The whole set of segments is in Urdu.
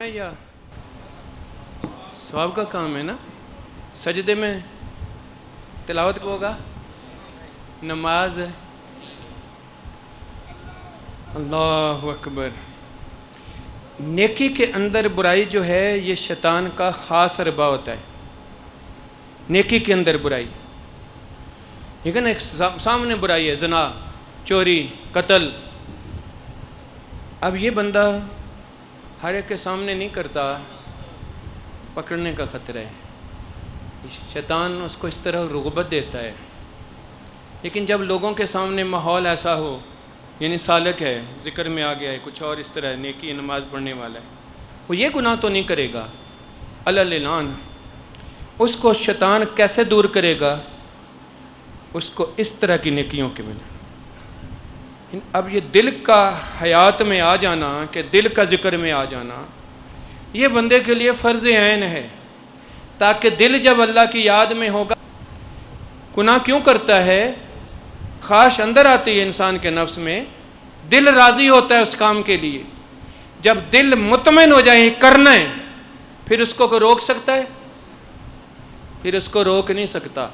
یا ثواب کا کام ہے نا. سجدے میں تلاوت کو ہوگا، نماز ہے. اللہ اکبر. نیکی کے اندر برائی جو ہے یہ شیطان کا خاص ربا ہوتا ہے. نیکی کے اندر برائی، لیکن ایک سامنے برائی ہے، زنا، چوری، قتل. اب یہ بندہ ہر ایک کے سامنے نہیں کرتا، پکڑنے کا خطرہ ہے. شیطان اس کو اس طرح رغبت دیتا ہے. لیکن جب لوگوں کے سامنے ماحول ایسا ہو، یعنی سالک ہے، ذکر میں آ گیا ہے، کچھ اور اس طرح ہے، نیکی نماز پڑھنے والا ہے، وہ یہ گناہ تو نہیں کرے گا. العلان اس کو شیطان کیسے دور کرے گا؟ اس کو اس طرح کی نیکیوں کے بنا. اب یہ دل کا حیات میں آ جانا، کہ دل کا ذکر میں آ جانا، یہ بندے کے لیے فرض عین ہے. تاکہ دل جب اللہ کی یاد میں ہوگا، گناہ کیوں کرتا ہے؟ خواہش اندر آتی ہے انسان کے نفس میں، دل راضی ہوتا ہے اس کام کے لیے. جب دل مطمئن ہو جائے کرنا ہے، پھر اس کو کوئی روک سکتا ہے؟ پھر اس کو روک نہیں سکتا.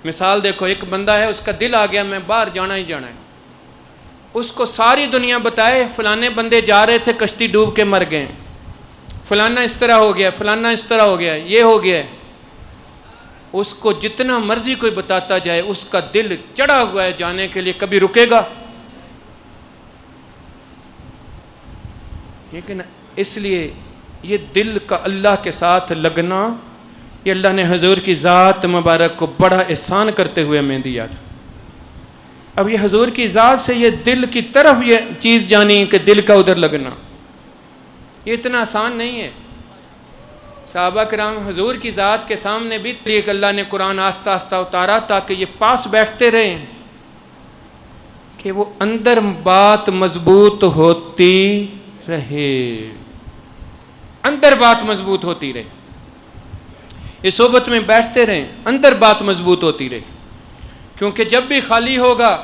مثال دیکھو، ایک بندہ ہے، اس کا دل آ گیا میں باہر جانا ہی جانا ہے. اس کو ساری دنیا بتائے فلانے بندے جا رہے تھے، کشتی ڈوب کے مر گئے، فلانا اس طرح ہو گیا، فلانا اس طرح ہو گیا، یہ ہو گیا. اس کو جتنا مرضی کوئی بتاتا جائے، اس کا دل چڑھا ہوا ہے جانے کے لیے، کبھی رکے گا؟ لیکن اس لیے یہ دل کا اللہ کے ساتھ لگنا، یہ اللہ نے حضور کی ذات مبارک کو بڑا احسان کرتے ہوئے ہمیں دیا تھا. اب یہ حضور کی ذات سے یہ دل کی طرف یہ چیز جانی کہ دل کا ادھر لگنا، یہ اتنا آسان نہیں ہے. صحابہ کرام حضور کی ذات کے سامنے بھی ایک اللہ نے قرآن آہستہ آہستہ اتارا تاکہ یہ پاس بیٹھتے رہیں، کہ وہ اندر بات مضبوط ہوتی رہے، اندر بات مضبوط ہوتی رہے. یہ صحبت میں بیٹھتے رہیں، اندر بات مضبوط ہوتی رہے. کیونکہ جب بھی خالی ہوگا،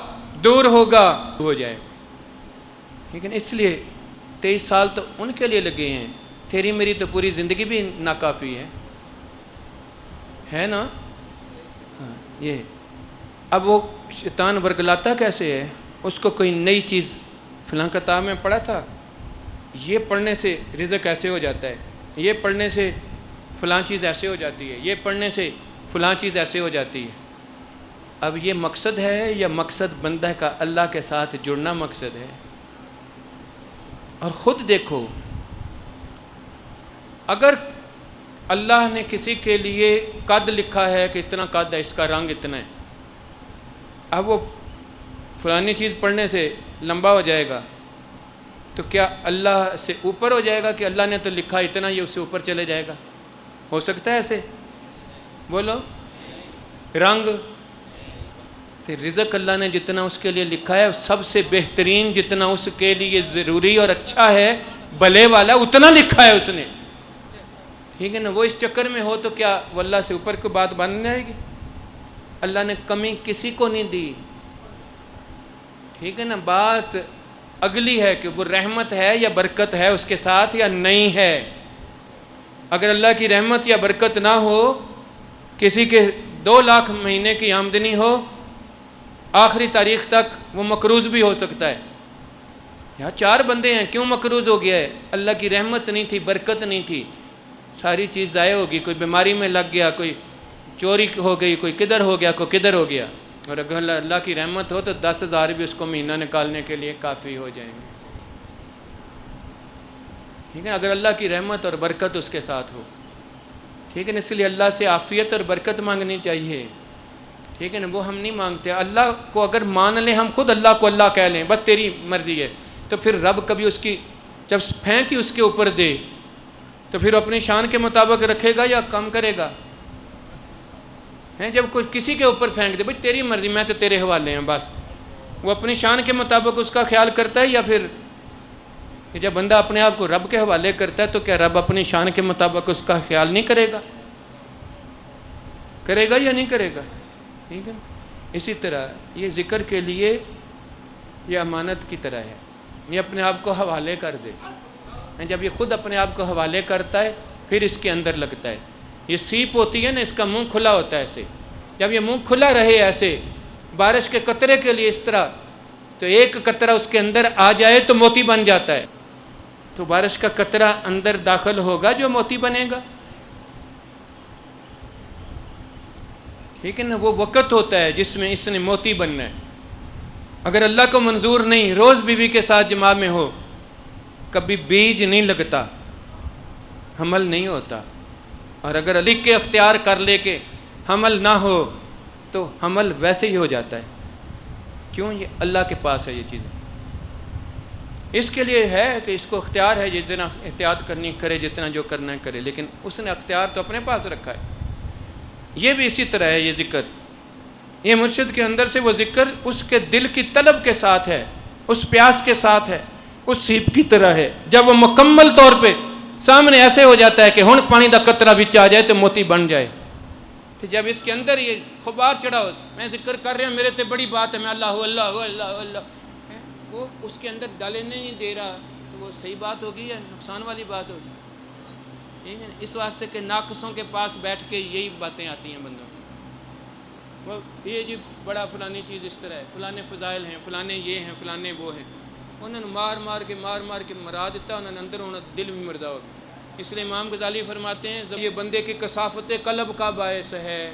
دور ہوگا، ہو جائے. لیکن اس لیے 23 سال تو ان کے لیے لگے ہیں، تیری میری تو پوری زندگی بھی ناکافی ہے نا. یہ اب وہ شیطان ورگلاتا کیسے ہے؟ اس کو کوئی نئی چیز، فلاں کتاب میں پڑھا تھا، یہ پڑھنے سے رزق ایسے ہو جاتا ہے، یہ پڑھنے سے فلاں چیز ایسے ہو جاتی ہے، یہ پڑھنے سے فلاں چیز ایسے ہو جاتی ہے. اب یہ مقصد ہے یا مقصد بندہ کا اللہ کے ساتھ جڑنا مقصد ہے؟ اور خود دیکھو، اگر اللہ نے کسی کے لیے قد لکھا ہے کہ اتنا قد ہے، اس کا رنگ اتنا ہے، اب وہ فلانی چیز پڑھنے سے لمبا ہو جائے گا، تو کیا اللہ سے اوپر ہو جائے گا کہ اللہ نے تو لکھا اتنا، یہ اس سے اوپر چلے جائے گا؟ ہو سکتا ہے ایسے؟ بولو. رنگ رزق اللہ نے جتنا اس کے لیے لکھا ہے، سب سے بہترین جتنا اس کے لیے ضروری اور اچھا ہے، بھلے والا، اتنا لکھا ہے اس نے. ٹھیک ہے نا. وہ اس چکر میں ہو تو کیا وہ اللہ سے اوپر کو بات بن جائے گی؟ اللہ نے کمی کسی کو نہیں دی. ٹھیک ہے نا. بات اگلی ہے کہ وہ رحمت ہے یا برکت ہے اس کے ساتھ یا نہیں ہے. اگر اللہ کی رحمت یا برکت نہ ہو، کسی کے 2 لاکھ مہینے کی آمدنی ہو، آخری تاریخ تک وہ مقروض بھی ہو سکتا ہے. یہاں 4 بندے ہیں، کیوں مقروض ہو گیا ہے؟ اللہ کی رحمت نہیں تھی، برکت نہیں تھی، ساری چیز ضائع ہوگی. کوئی بیماری میں لگ گیا، کوئی چوری ہو گئی، کوئی کدھر ہو گیا، کوئی کدھر ہو گیا. اور اگر اللہ کی رحمت ہو تو 10,000 بھی اس کو مہینہ نکالنے کے لیے کافی ہو جائیں گے. ٹھیک ہے. اگر اللہ کی رحمت اور برکت اس کے ساتھ ہو. ٹھیک ہے. اس لیے اللہ سے عافیت اور برکت مانگنی چاہیے. ٹھیک ہے نا. وہ ہم نہیں مانگتے. اللہ کو اگر مان لیں ہم، خود اللہ کو اللہ کہہ لیں، بس تیری مرضی ہے، تو پھر رب کبھی اس کی جب پھینک ہی اس کے اوپر دے تو پھر اپنی شان کے مطابق رکھے گا یا کم کرے گا؟ جب کوئی کسی کے اوپر پھینک دے، بھائی تیری مرضی، میں تو تیرے حوالے ہیں، بس وہ اپنی شان کے مطابق اس کا خیال کرتا ہے، یا پھر جب بندہ اپنے آپ کو رب کے حوالے کرتا ہے تو کیا رب اپنی شان کے مطابق اس کا خیال نہیں کرے گا؟ کرے گا یا نہیں کرے گا؟ ٹھیک ہے. اسی طرح یہ ذکر کے لیے یہ امانت کی طرح ہے، یہ اپنے آپ کو حوالے کر دے. جب یہ خود اپنے آپ کو حوالے کرتا ہے پھر اس کے اندر لگتا ہے. یہ سیپ ہوتی ہے نا، اس کا منہ کھلا ہوتا ہے ایسے. جب یہ منہ کھلا رہے ایسے بارش کے قطرے کے لیے اس طرح، تو ایک قطرہ اس کے اندر آ جائے تو موتی بن جاتا ہے. تو بارش کا قطرہ اندر داخل ہوگا جو موتی بنے گا. ٹھیک ہے نا، وہ وقت ہوتا ہے جس میں اس نے موتی بننا ہے. اگر اللہ کو منظور نہیں، روز بیوی کے ساتھ جماع میں ہو، کبھی بیج نہیں لگتا، حمل نہیں ہوتا. اور اگر علی کے اختیار کر لے کے حمل نہ ہو تو حمل ویسے ہی ہو جاتا ہے. کیوں؟ یہ اللہ کے پاس ہے یہ چیزیں. اس کے لیے ہے کہ اس کو اختیار ہے، جتنا احتیاط کرنی کرے، جتنا جو کرنا ہے کرے، لیکن اس نے اختیار تو اپنے پاس رکھا ہے. یہ بھی اسی طرح ہے. یہ ذکر، یہ مرشد کے اندر سے وہ ذکر اس کے دل کی طلب کے ساتھ ہے، اس پیاس کے ساتھ ہے، اس سیپ کی طرح ہے. جب وہ مکمل طور پہ سامنے ایسے ہو جاتا ہے کہ ہن پانی دا قطرہ بچ آ جائے تو موتی بن جائے. تو جب اس کے اندر یہ غبار چڑھا ہو، میں ذکر کر رہا ہوں، میرے تے بڑی بات ہے، میں اللہ اللہ اللہ اللہ، وہ اس کے اندر ڈالنے نہیں دے رہا، تو وہ صحیح بات ہوگی یا نقصان والی بات ہوگی؟ ٹھیک ہے، اس واسطے کہ ناقصوں کے پاس بیٹھ کے یہی باتیں آتی ہیں بندوں کو. وہ یہ جی بڑا فلانی چیز اس طرح ہے، فلانے فضائل ہیں، فلانے یہ ہیں، فلانے وہ ہیں. انہوں نے مار مار کے مرا دیتا، انہوں نے اندر دل بھی مردہ ہو. اس لیے امام غزالی فرماتے ہیں یہ بندے کی کثافت قلب کا باعث ہے.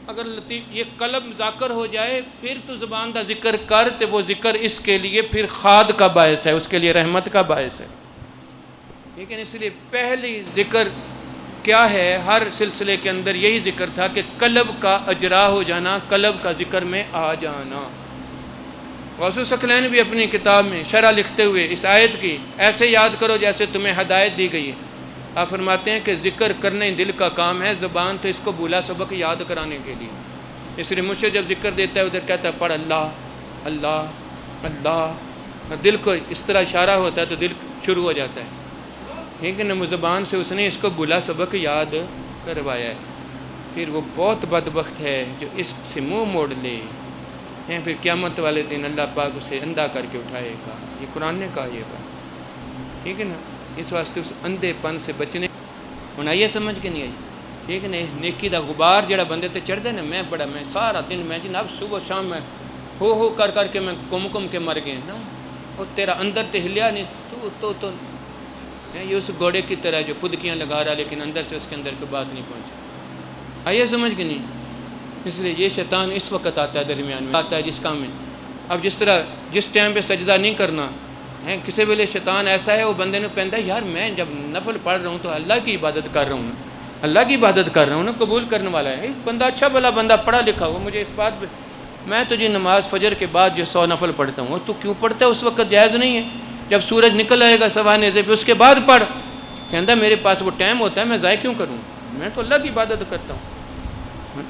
اگر یہ قلب ذاکر ہو جائے پھر تو زبان دا ذکر کر، تو وہ ذکر اس کے لیے پھر خاد کا باعث ہے، اس کے لیے رحمت کا باعث ہے. لیکن اس لیے پہلی ذکر کیا ہے؟ ہر سلسلے کے اندر یہی ذکر تھا کہ قلب کا اجرا ہو جانا، قلب کا ذکر میں آ جانا. غوث ثقلین بھی اپنی کتاب میں شرح لکھتے ہوئے اس آیت کی ایسے یاد کرو جیسے تمہیں ہدایت دی گئی ہے. آپ فرماتے ہیں کہ ذکر کرنے دل کا کام ہے، زبان تو اس کو بولا سبق یاد کرانے کے لیے. اس لیے مجھ سے جب ذکر دیتا ہے ادھر کہتا ہے پڑھ اللہ اللہ اللہ، دل کو اس طرح اشارہ ہوتا ہے تو دل شروع ہو جاتا ہے. لیکن زبان سے اس نے اس کو بولا سبق یاد کروایا ہے. پھر وہ بہت بدبخت ہے جو اس سے منہ موڑ لے، پھر قیامت والے دن اللہ پاک اسے اندھا کر کے اٹھائے گا. یہ قرآن نے کہا یہ بات. ٹھیک ہے نا، اس واسطے اس اندھے پن سے بچنے. ہوں آئیے سمجھ کے نہیں آئی. ٹھیک ہے نا، نیکی دا غبار جڑا بندے تے چڑھ دے نا، میں سارا دن میں جناب صبح شام میں ہو کر کے میں کم کے مر گئے نا. وہ تیرا اندر تے ہلیا نہیں، تو یہ اس گھوڑے کی طرح جو پدکیاں لگا رہا لیکن اندر سے اس کے اندر کوئی بات نہیں پہنچی. آئیے سمجھ کے نہیں. اس لیے یہ شیطان اس وقت آتا ہے، درمیان میں آتا ہے جس کام میں. اب جس طرح جس ٹائم پہ سجدہ نہیں کرنا ہے، کسی ویلے شیطان ایسا ہے وہ بندے نے پہنتا ہے یار میں جب نفل پڑھ رہا ہوں تو اللہ کی عبادت کر رہا ہوں نا، اللہ کی عبادت کر رہا ہوں نا، قبول کرنے والا ہے بندہ، اچھا بھلا بندہ پڑھا لکھا ہو. مجھے اس بات پہ میں تجھے نماز فجر کے بعد جو 100 نفل پڑھتا ہوں، تو کیوں پڑھتا ہے؟ اس وقت جائز نہیں ہے. جب سورج نکل آئے گا سوانے سے پھر اس کے بعد پڑھ. کہتا میرے پاس وہ ٹائم ہوتا ہے، میں ضائع کیوں کروں؟ میں تو اللہ کی عبادت کرتا ہوں.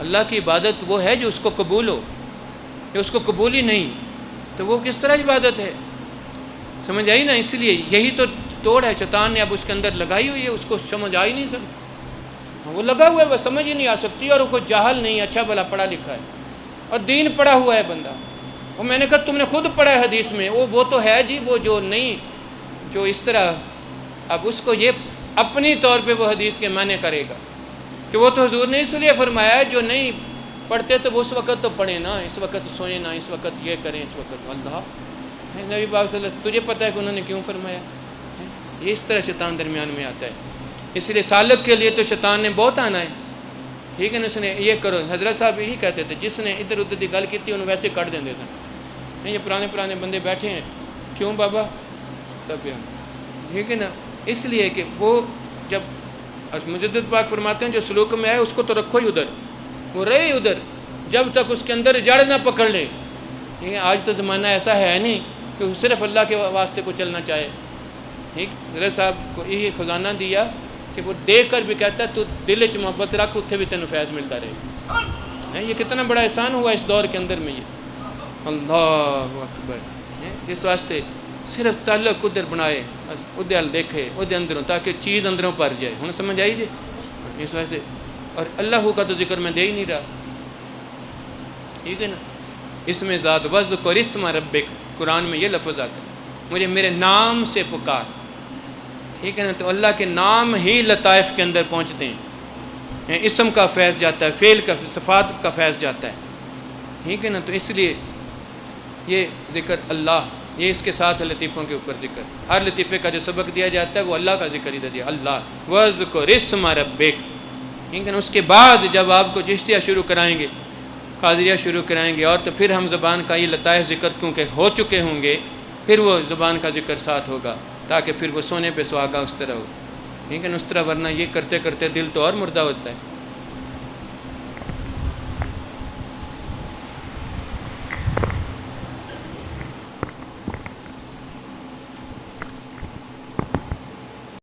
اللہ کی عبادت وہ ہے جو اس کو قبول ہو. جو اس کو قبول ہی نہیں تو وہ کس طرح عبادت ہے؟ سمجھ آئی نا. اس لیے یہی تو توڑ ہے، شیطان نے اب اس کے اندر لگائی ہوئی ہے، اس کو سمجھ آ ہی نہیں سکتی. وہ لگا ہوا ہے، وہ سمجھ ہی نہیں آ سکتی. اور وہ کوئی جاہل نہیں، اچھا بھلا پڑھا لکھا ہے اور دین پڑھا ہوا ہے بندہ. وہ میں نے کہا تم نے خود پڑھا ہے حدیث میں، وہ تو ہے جی، وہ جو نہیں، جو اس طرح اب اس کو یہ اپنی طور پہ وہ حدیث کے معنی کرے گا کہ وہ تو حضور نے اس لیے فرمایا ہے، جو نہیں پڑھتے تو وہ اس وقت تو پڑھیں نا، اس وقت سوئیں نا، اس وقت یہ کریں، اس وقت اللہ نبی پاک صلی اللہ علیہ وسلم تجھے پتہ ہے کہ انہوں نے کیوں فرمایا. یہ اس طرح شیطان درمیان میں آتا ہے. اس لیے سالک کے لیے تو شیطان نے بہت آنا ہے. ٹھیک ہے نا، اس نے یہ کرو. حضرت صاحب یہی کہتے تھے جس نے ادھر ادھر کی گل کی تھی انہوں ویسے کٹ دیں سن. یہ پرانے بندے بیٹھے ہیں، کیوں بابا تب. ٹھیک ہے نا، اس لیے کہ وہ جب مجدد پاک فرماتے ہیں جو سلوک میں آئے اس کو تو رکھو ہی ادھر، وہ رہے ادھر جب تک اس کے اندر جڑ نہ پکڑ لے. آج تو زمانہ ایسا ہے نہیں کہ وہ صرف اللہ کے واسطے کو چلنا چاہے. ٹھیک، حضرت صاحب کو یہ خزانہ دیا کہ وہ دیکھ کر بھی کہتا ہے تو دل چ محبت رکھ، اتنے بھی تینوں فیض ملتا رہے. یہ کتنا بڑا احسان ہوا اس دور کے اندر میں. یہ اللہ اکبر. جس واسطے صرف تعلق ادھر بنائے، ادھر دیکھے ادھر اندروں، تاکہ چیز اندروں پر جائے. ہوں سمجھ آئی جی. اس واسطے اور اللہ کا تو ذکر میں دے ہی نہیں رہا. ٹھیک ہے نا، اس میں ذات وذکر اسم ربک، قرآن میں یہ لفظ آتا ہے، مجھے میرے نام سے پکار. ٹھیک ہے نا. تو اللہ کے نام ہی لطائف کے اندر پہنچتے ہیں. اسم کا فیض جاتا ہے, فعل کا, صفات کا فیض جاتا ہے. ٹھیک ہے نا. تو اس لیے یہ ذکر اللہ, یہ اس کے ساتھ ہے لطیفوں کے اوپر ذکر. ہر لطیفے کا جو سبق دیا جاتا ہے وہ اللہ کا ذکر ادھر دیا, اللہ وَاذْكُرِ اسْمَ رَبِّكَ. ٹھیک ہے نا. اس کے بعد جب آپ کو چشتیہ شروع کرائیں گے, قادریہ شروع کرائیں گے, اور تو پھر ہم زبان کا یہ لطائف ذکر کیونکہ ہو چکے ہوں گے, پھر وہ زبان کا ذکر ساتھ ہوگا تاکہ پھر وہ سونے پہ سہاگا اس طرح ہو. ٹھیک ہے نا. اس طرح ورنہ یہ کرتے کرتے دل تو اور مردہ ہوتا ہے.